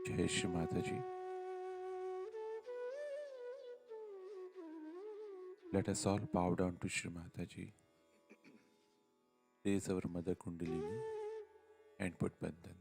Jai Shri Mataji. Let us all bow down to Shri Mataji, raise our Mother Kundalini and put Bandhan.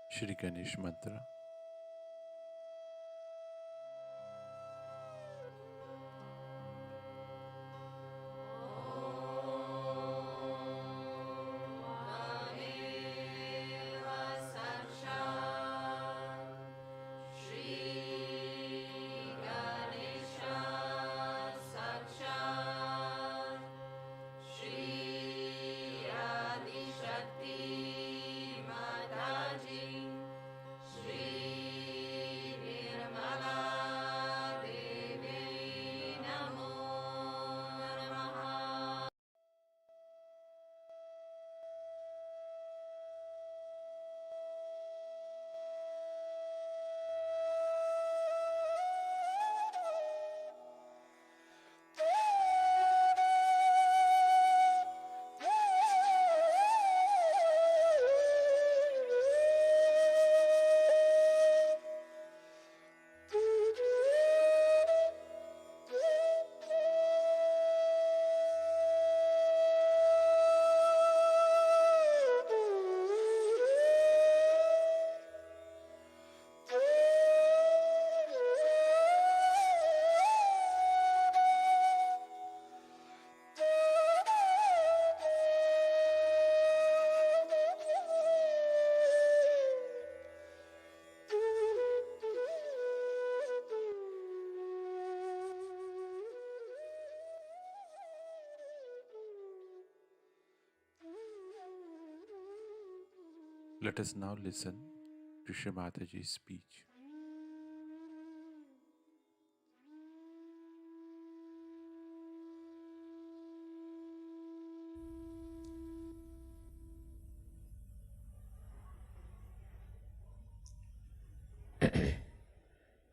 Shri Ganesh Mantra. Let us now listen to Shri Mataji's speech.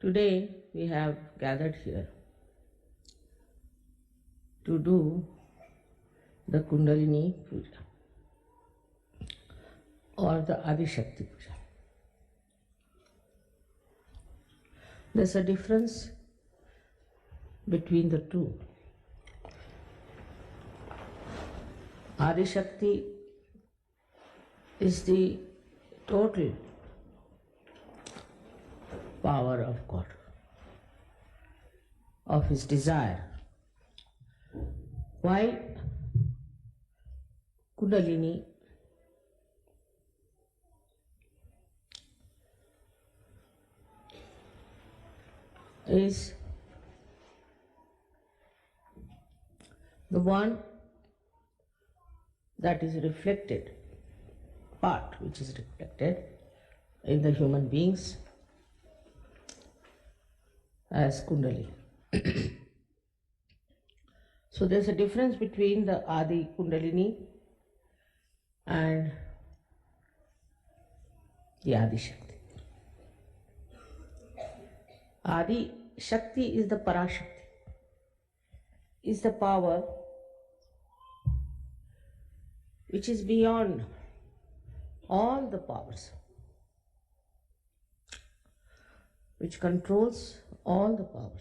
Today we have gathered here to do the Kundalini Puja or the Adi Shakti Puja. There's a difference between the two. Adi Shakti is the total power of God, of His desire, while Kundalini is the one that is reflected, part which is reflected in the human beings as Kundalini. So there's a difference between the Adi Kundalini and the Adi Shakti. Adi Shakti is the Parashakti, is the power which is beyond all the powers, which controls all the powers.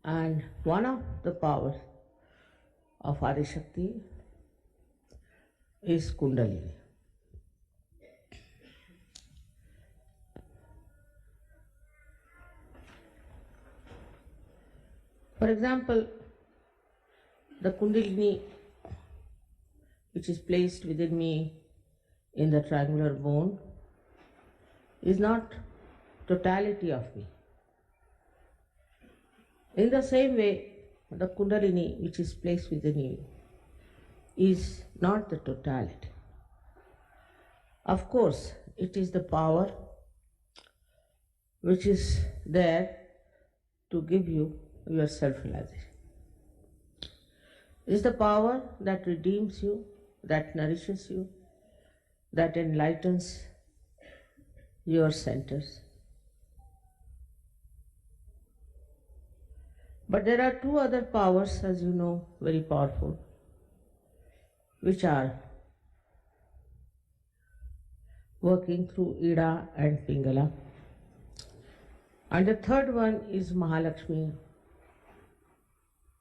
And one of the powers of Adi Shakti is Kundalini. For example, the Kundalini which is placed within me in the triangular bone is not totality of me. In the same way, the Kundalini which is placed within you is not the totality. Of course, it is the power which is there to give you your self-realization. It is the power that redeems you, that nourishes you, that enlightens your centers. But there are two other powers, as you know, very powerful, which are working through Ida and Pingala. And the third one is Mahalakshmi,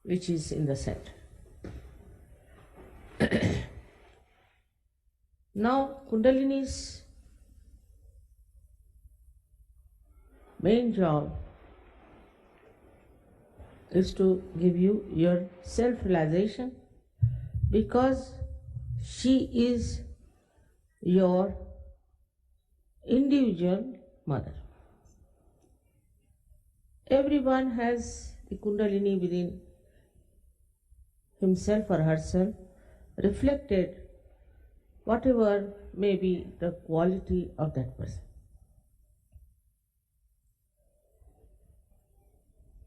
which is in the center. Now, Kundalini's main job is to give you your self-realization, because she is your individual mother. Everyone has the Kundalini within himself or herself, reflected whatever may be the quality of that person.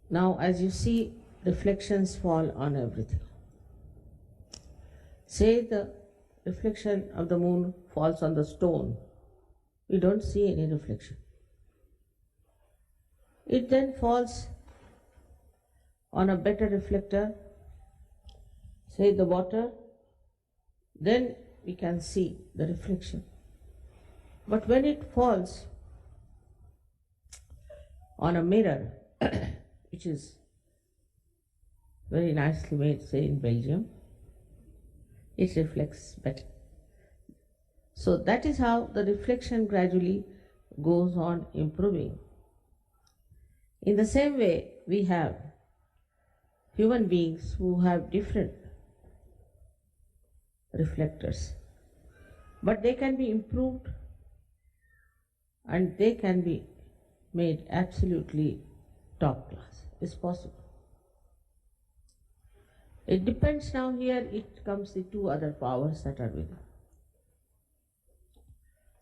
Now, as you see, reflections fall on everything. Say the reflection of the moon falls on the stone, we don't see any reflection. It then falls on a better reflector, say the water, then we can see the reflection. But when it falls on a mirror, which is very nicely made, say in Belgium, it reflects better. So that is how the reflection gradually goes on improving. In the same way, we have human beings who have different reflectors, but they can be improved and they can be made absolutely top class. It's possible. It depends. Now here it comes the two other powers that are within.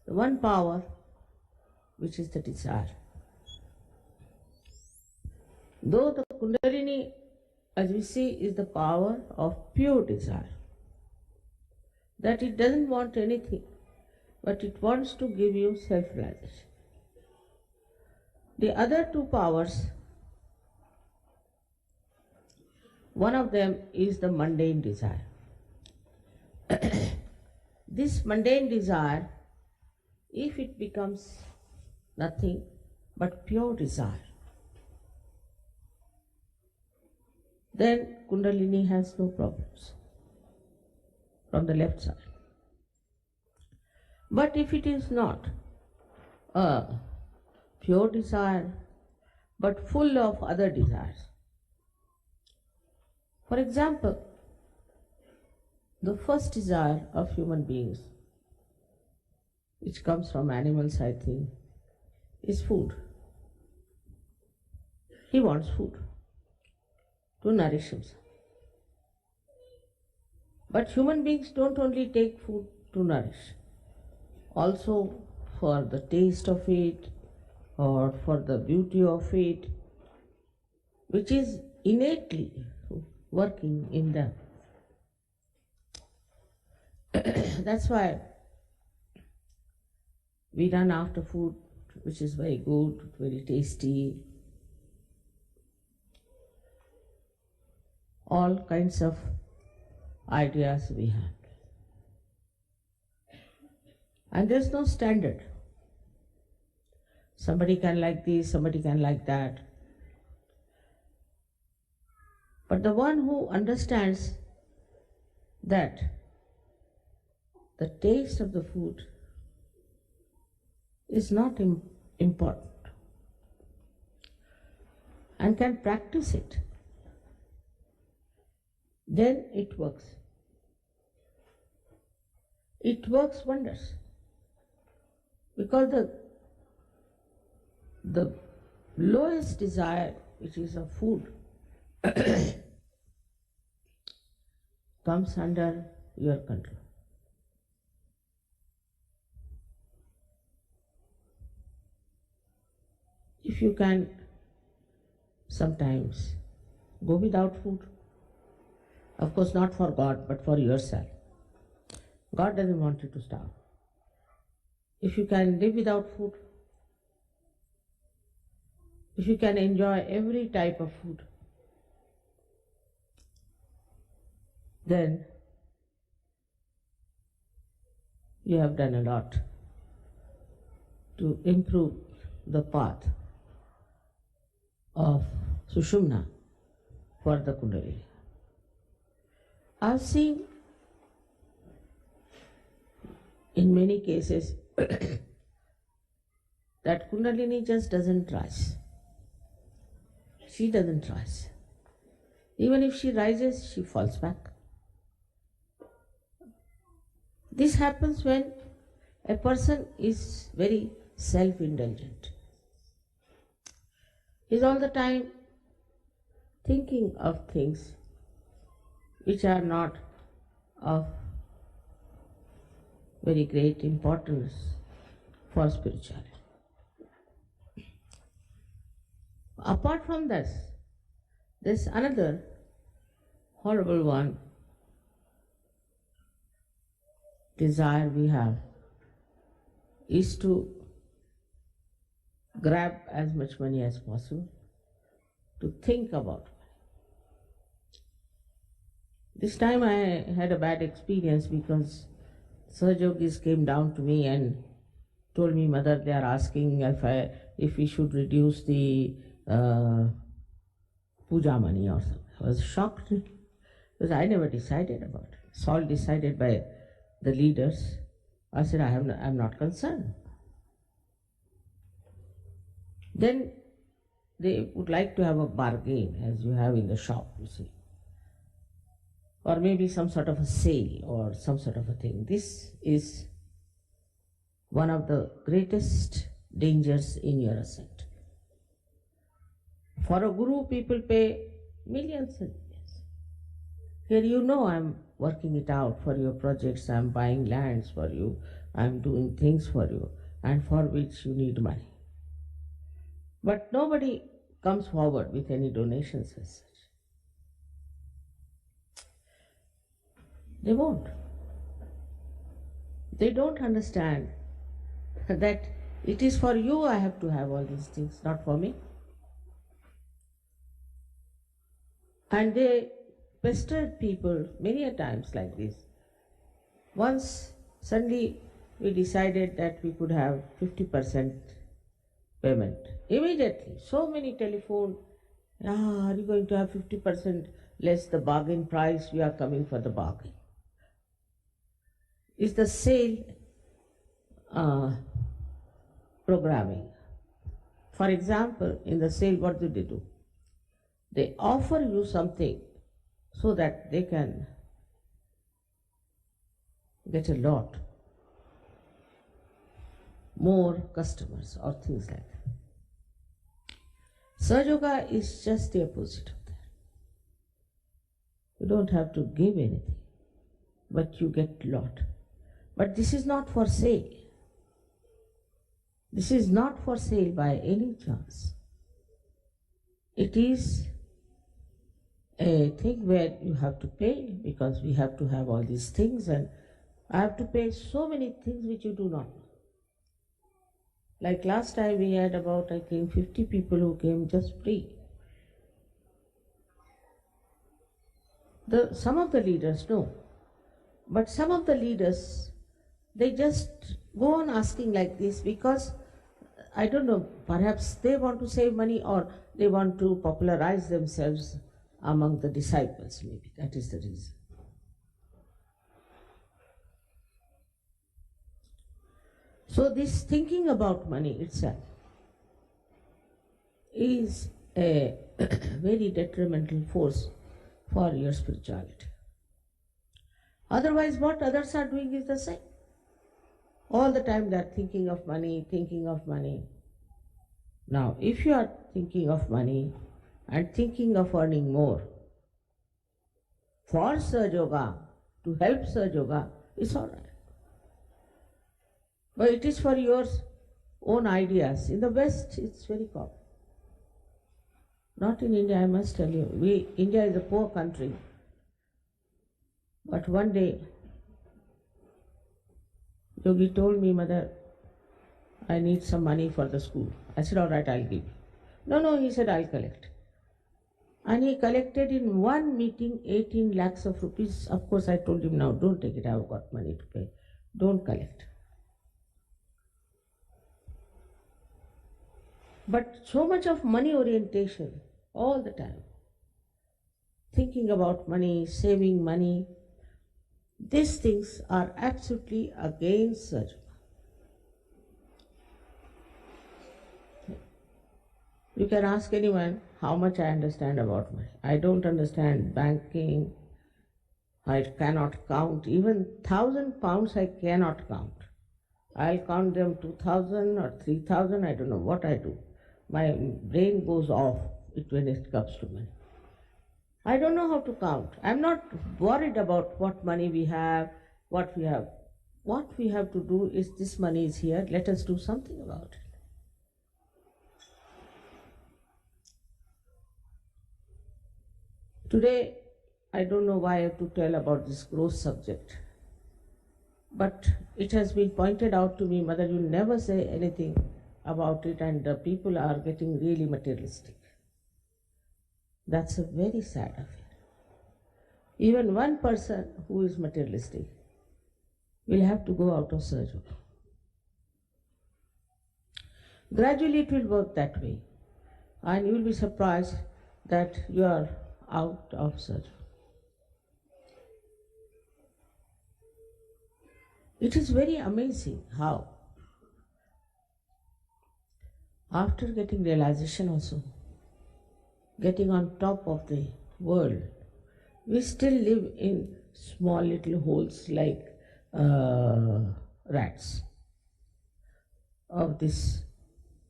The one power, which is the desire. Though the Kundalini, as we see, is the power of pure desire, that it doesn't want anything, but it wants to give you self-realization. The other two powers, one of them is the mundane desire. This mundane desire, if it becomes nothing but pure desire, then Kundalini has no problems from the left side. But if it is not a pure desire, but full of other desires, for example, the first desire of human beings, which comes from animals, I think, is food. He wants food to nourish himself. But human beings don't only take food to nourish, also for the taste of it or for the beauty of it, which is innately working in them. That's why we run after food which is very good, very tasty, all kinds of ideas we have. And there's no standard. Somebody can like this, somebody can like that. But the one who understands that the taste of the food is not important and can practice it, then it works. It works wonders. Because the lowest desire, which is of food, comes under your control. If you can sometimes go without food, of course not for God, but for yourself. God doesn't want you to starve. If you can live without food, if you can enjoy every type of food, then you have done a lot to improve the path of Sushumna for the Kundalini. I've seen in many cases that Kundalini just doesn't rise. She doesn't rise. Even if she rises, she falls back. This happens when a person is very self-indulgent. He's all the time thinking of things which are not of very great importance for spirituality. Apart from this, there's another horrible one desire we have is to grab as much money as possible, to think about money. This time I had a bad experience because Sahajogis came down to me and told me, Mother, they are asking if we should reduce the puja money or something. I was shocked because I never decided about it. It's all decided by the leaders. I said, I'm not concerned. Then they would like to have a bargain, as you have in the shop, you see. Or maybe some sort of a sale or some sort of a thing. This is one of the greatest dangers in your ascent. For a guru, people pay millions and millions. Here you know I'm working it out for your projects, I'm buying lands for you, I'm doing things for you, and for which you need money. But nobody comes forward with any donations as such. They won't. They don't understand that it is for you I have to have all these things, not for me. And they pestered people many a times like this. Once suddenly we decided that we could have 50% payment. Immediately, so many telephone, are you going to have 50% less the bargain price? We are coming for the bargain. Is the sale programming. For example, in the sale, what do? They offer you something so that they can get a lot more customers or things like that. Sahaja Yoga is just the opposite of that. You don't have to give anything, but you get a lot. But this is not for sale. This is not for sale by any chance. It is a thing where you have to pay because we have to have all these things, and I have to pay so many things which you do not know. Like last time we had about, I think, 50 people who came just free. Some of the leaders know, but some of the leaders, they just go on asking like this because, I don't know, perhaps they want to save money or they want to popularize themselves among the disciples, maybe. That is the reason. So this thinking about money itself is a very detrimental force for your spirituality. Otherwise, what others are doing is the same. All the time they are thinking of money, thinking of money. Now, if you are thinking of money and thinking of earning more for Sahaja Yoga, to help Sahaja Yoga, it's all right. But it is for your own ideas. In the West, it's very common. Not in India, I must tell you. India is a poor country. But one day, Yogi told me, Mother, I need some money for the school. I said, all right, I'll give you. No, he said, I'll collect. And he collected in one meeting 18 lakhs of rupees. Of course, I told him, now don't take it, I've got money to pay. Don't collect. But so much of money orientation all the time. Thinking about money, saving money, these things are absolutely against Sahaja. You can ask anyone how much I understand about money. I don't understand banking. I cannot count. Even 1,000 pounds I cannot count. I'll count them 2,000 or 3,000. I don't know what I do. My brain goes off when it comes to money. I don't know how to count. I'm not worried about what money we have, what we have. What we have to do is, this money is here, let us do something about it. Today, I don't know why I have to tell about this gross subject, but it has been pointed out to me, Mother, you never say anything about it, and the people are getting really materialistic. That's a very sad affair. Even one person who is materialistic will have to go out of Sahaja. Gradually it will work that way, and you will be surprised that you are out of Sahaja. It is very amazing how, after getting realization also, getting on top of the world, we still live in small little holes like rats of this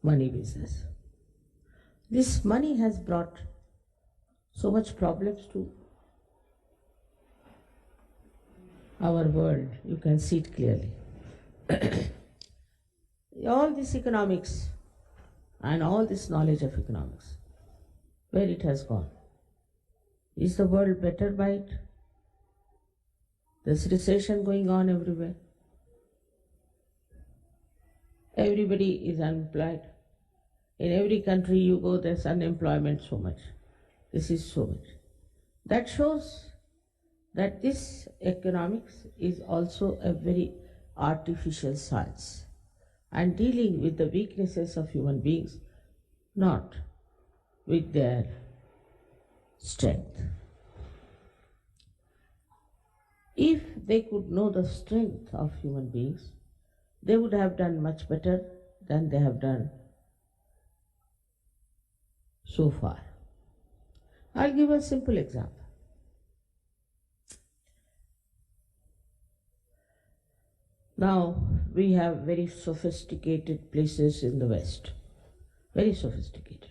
money business. This money has brought so much problems to our world. You can see it clearly. All this economics and all this knowledge of economics, where it has gone? Is the world better by it? There's recession going on everywhere. Everybody is unemployed. In every country you go, there's unemployment so much. This is so much. That shows that this economics is also a very artificial science and dealing with the weaknesses of human beings, not with their strength. If they could know the strength of human beings, they would have done much better than they have done so far. I'll give a simple example. Now, we have very sophisticated places in the West, very sophisticated.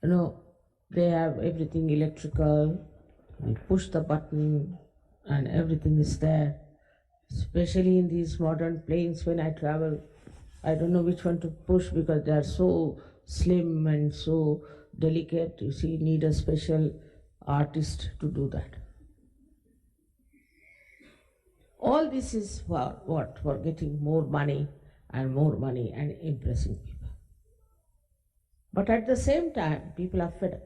You know, they have everything electrical, you push the button and everything is there. Especially in these modern planes, when I travel, I don't know which one to push because they are so slim and so delicate. You see, need a special artist to do that. All this is for what? For getting more money and more money and impressing people. But at the same time, people are fed up.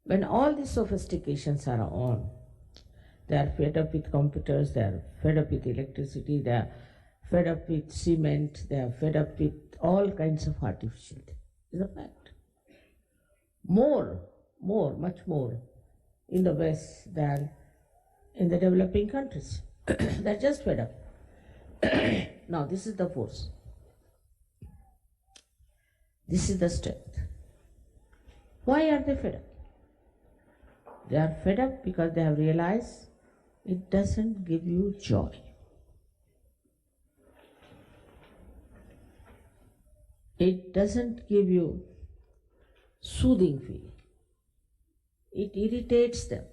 When all these sophistications are on, they are fed up with computers, they are fed up with electricity, they are fed up with cement, they are fed up with all kinds of artificial things. It's a fact. Much more in the West than in the developing countries. They're just fed up. Now, this is the force. This is the strength. Why are they fed up? They are fed up because they have realized it doesn't give you joy. It doesn't give you soothing feeling. It irritates them.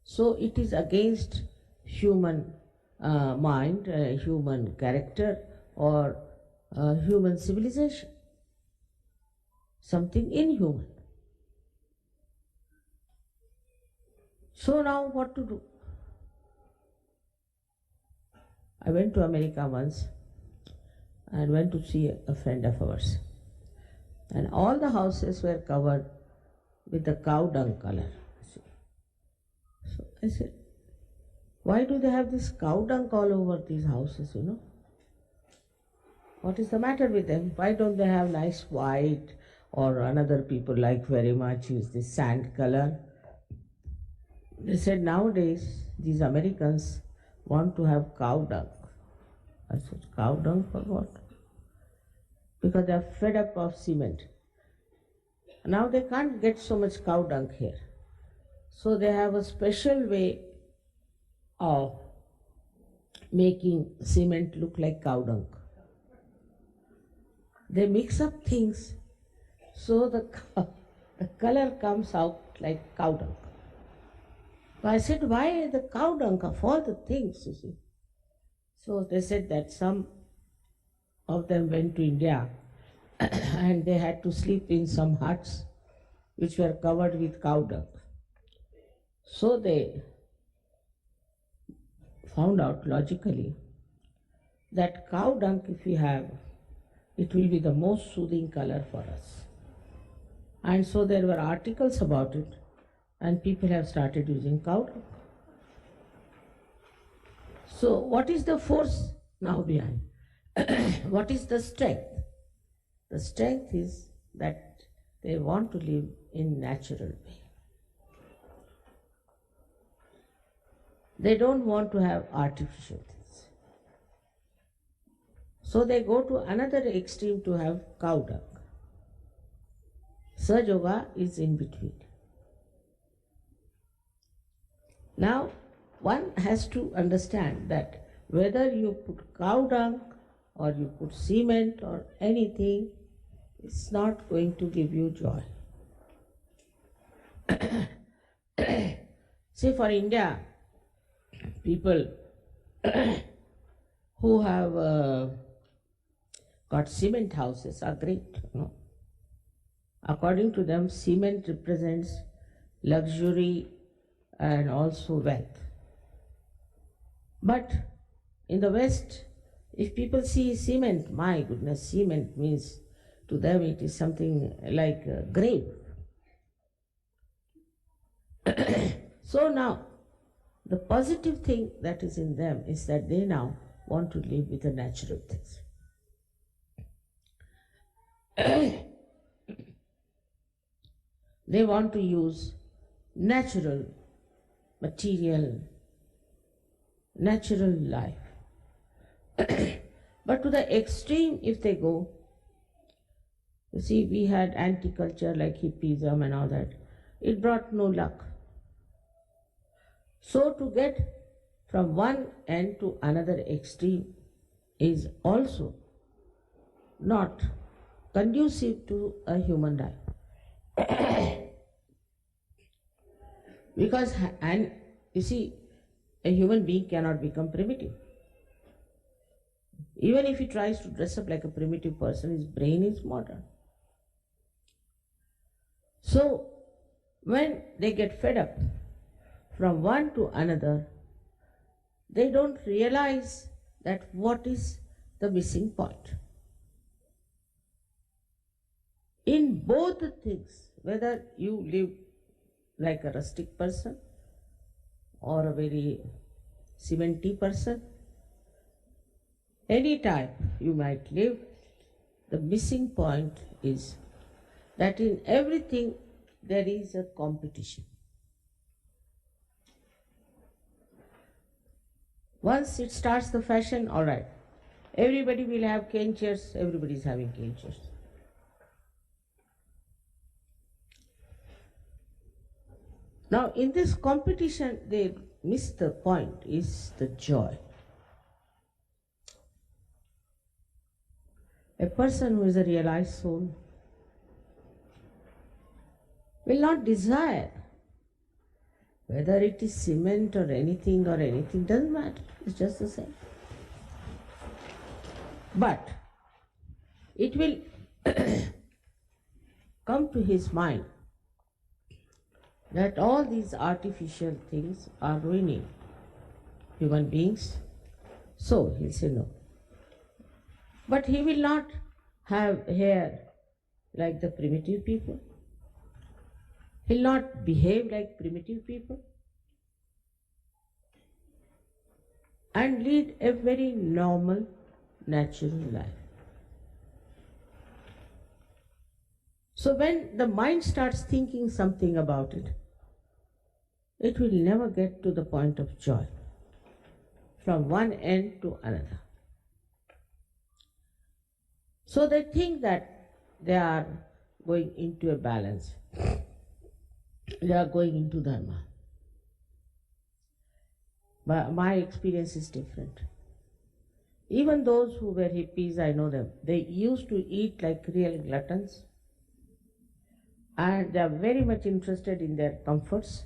So it is against human mind, human character, or human civilization. Something inhuman. So now what to do? I went to America once and went to see a friend of ours. And all the houses were covered with the cow dung color. So I said, why do they have this cow dung all over these houses, What is the matter with them? Why don't they have nice white, or another people like very much is this sand color? They said nowadays these Americans want to have cow dung. I said, cow dung for what? Because they are fed up of cement. Now they can't get so much cow dung here. So they have a special way of making cement look like cow dung. They mix up things so the color comes out like cow dung. So I said, why the cow dung of all the things, you see? So they said that some of them went to India and they had to sleep in some huts which were covered with cow dung. So they found out logically that cow dung, if we have, it will be the most soothing color for us. And so there were articles about it, and people have started using cow dung. So what is the force now behind? What is the strength? The strength is that they want to live in natural way. They don't want to have artificial things. So they go to another extreme to have cow dung. Sahaja Yoga is in between. Now, one has to understand that whether you put cow dung or you put cement or anything, it's not going to give you joy. See, for India, people who have got cement houses are great. According to them, cement represents luxury and also wealth. But in the West, if people see cement, my goodness, cement means to them it is something like a grave. So now, the positive thing that is in them is that they now want to live with the natural things. They want to use natural material, natural life. But to the extreme, if they go, you see, we had anti-culture like hippism and all that. It brought no luck. So to get from one end to another extreme is also not conducive to a human life. Because, and you see, a human being cannot become primitive. Even if he tries to dress up like a primitive person, his brain is modern. So, when they get fed up from one to another, they don't realize that what is the missing point. In both the things, whether you live like a rustic person or a very cementy person, any type you might live, the missing point is that in everything there is a competition. Once it starts the fashion, all right, everybody will have cane chairs, everybody is having cane chairs. Now in this competition they miss the point, is the joy. A person who is a realized soul will not desire whether it is cement or anything, doesn't matter, it's just the same. But it will come to his mind that all these artificial things are ruining human beings, so he'll say no. But he will not have hair like the primitive people. He'll not behave like primitive people and lead a very normal, natural life. So when the mind starts thinking something about it, it will never get to the point of joy from one end to another. So they think that they are going into a balance. They are going into dharma. But my experience is different. Even those who were hippies, I know them, they used to eat like real gluttons, and they are very much interested in their comforts,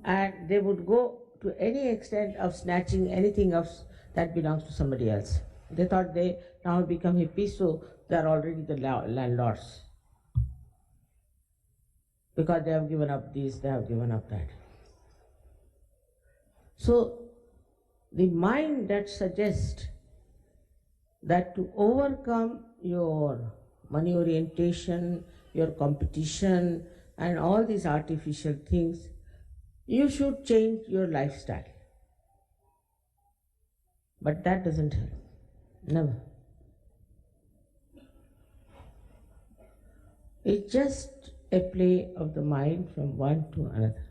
and they would go to any extent of snatching anything else that belongs to somebody else. They thought they now become hippies, so they are already the landlords, because they have given up this, they have given up that. So the mind that suggests that to overcome your money orientation, your competition, and all these artificial things, you should change your lifestyle. But that doesn't help. Never. It's just a play of the mind from one to another.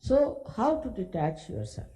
So, how to detach yourself?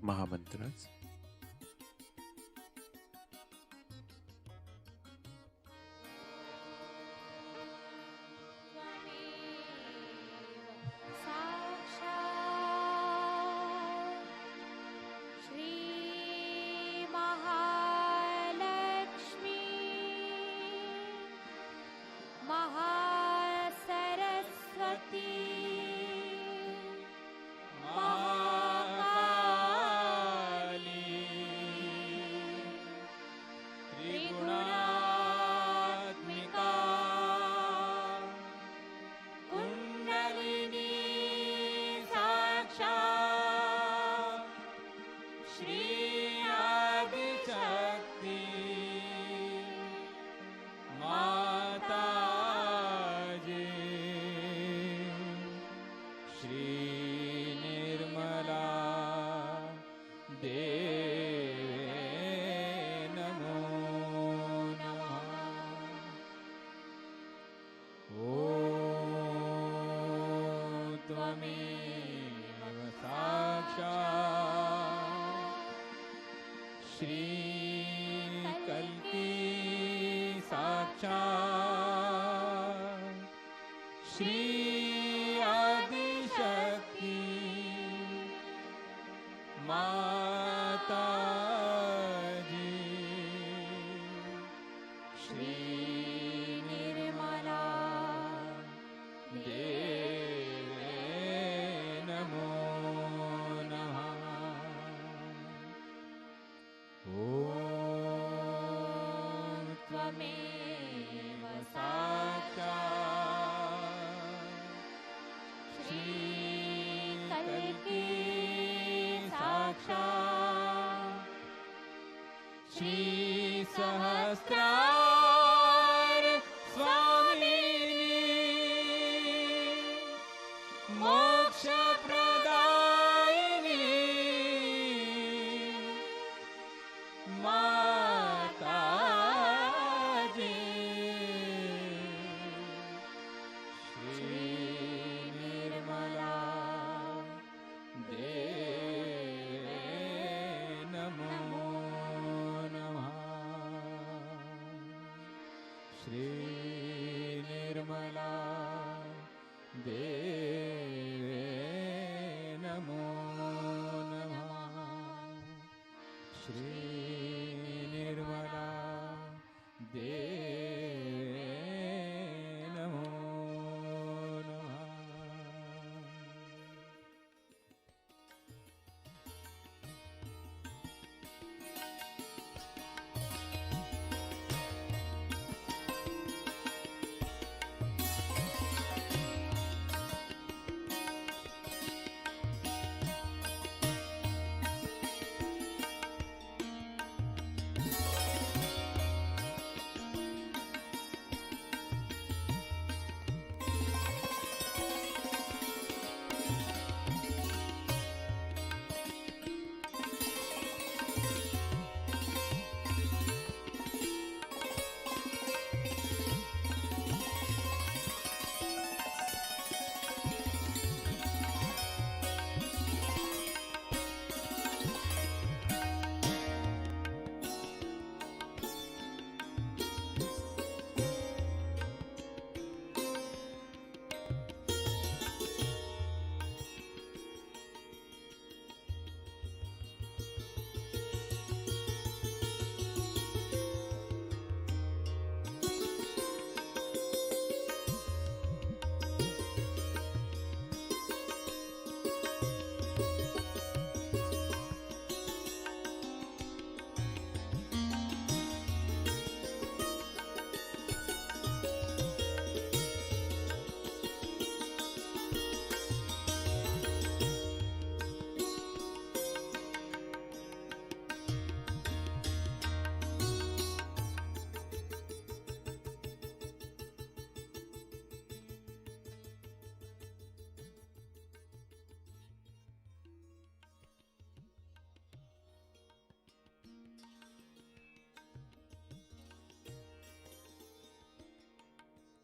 Mahamantras.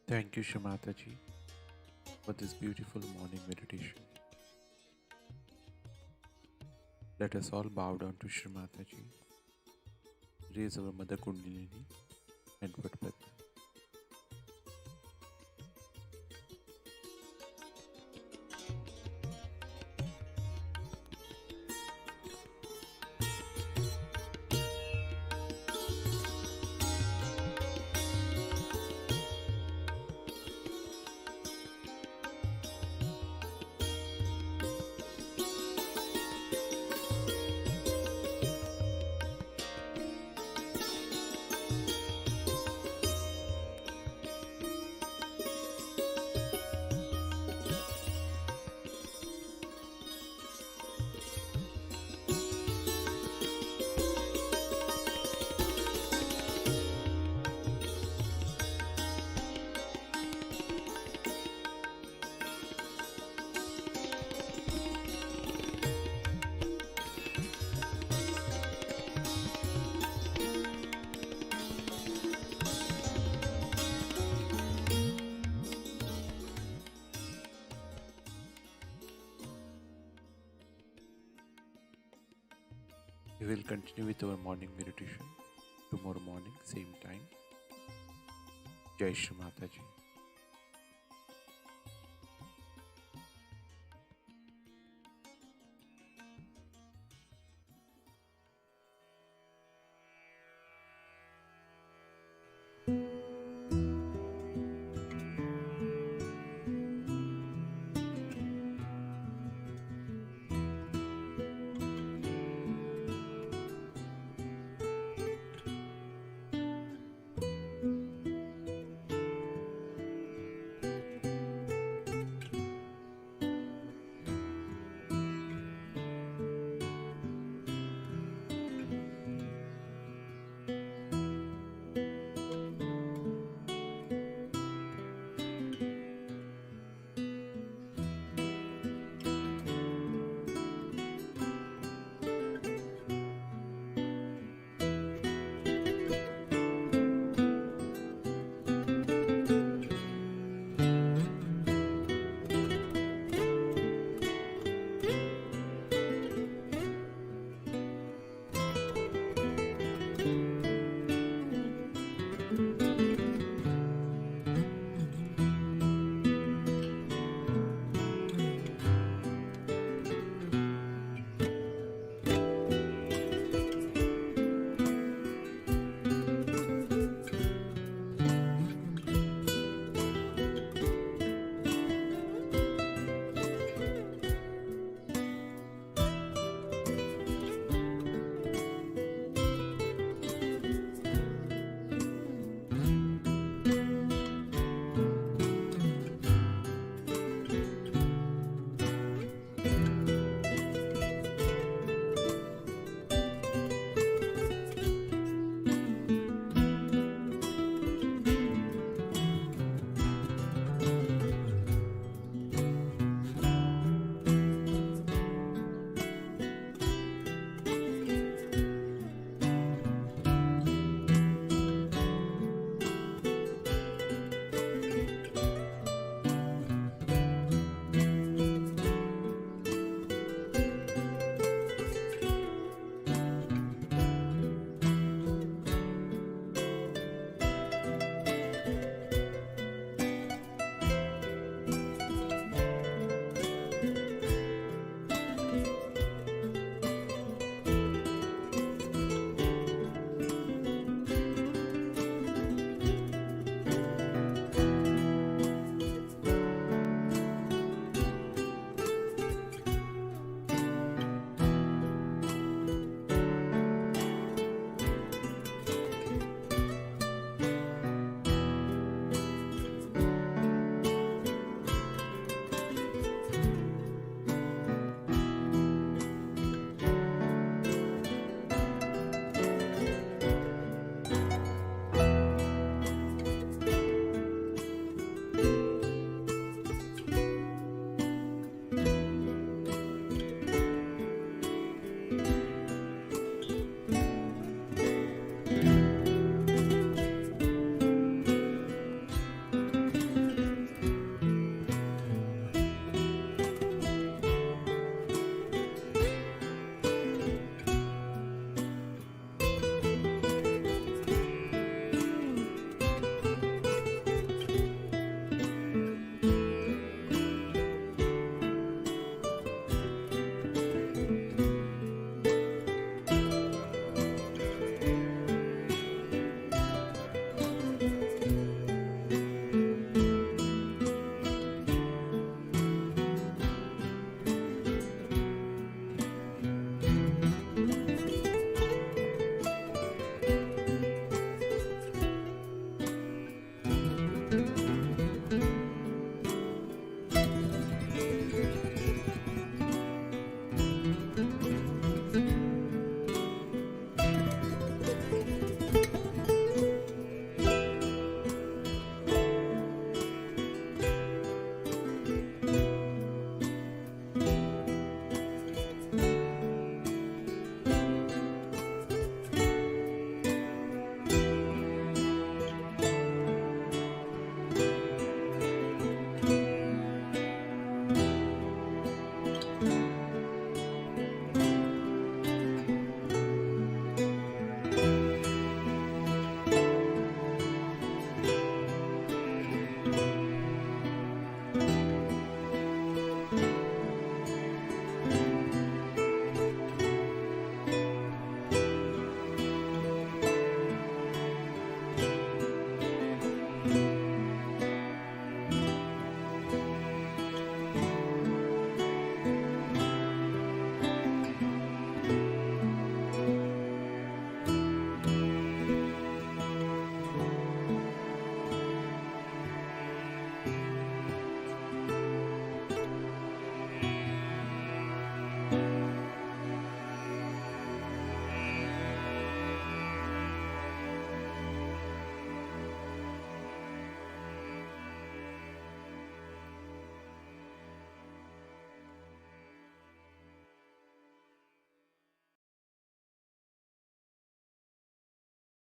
Thank you, Shamata ji, for this beautiful morning meditation. Let us all bow down to Shamata ji, raise our Mother Kundalini and Padma. We will continue with our morning meditation tomorrow morning, same time. Jai Shri Mata Ji.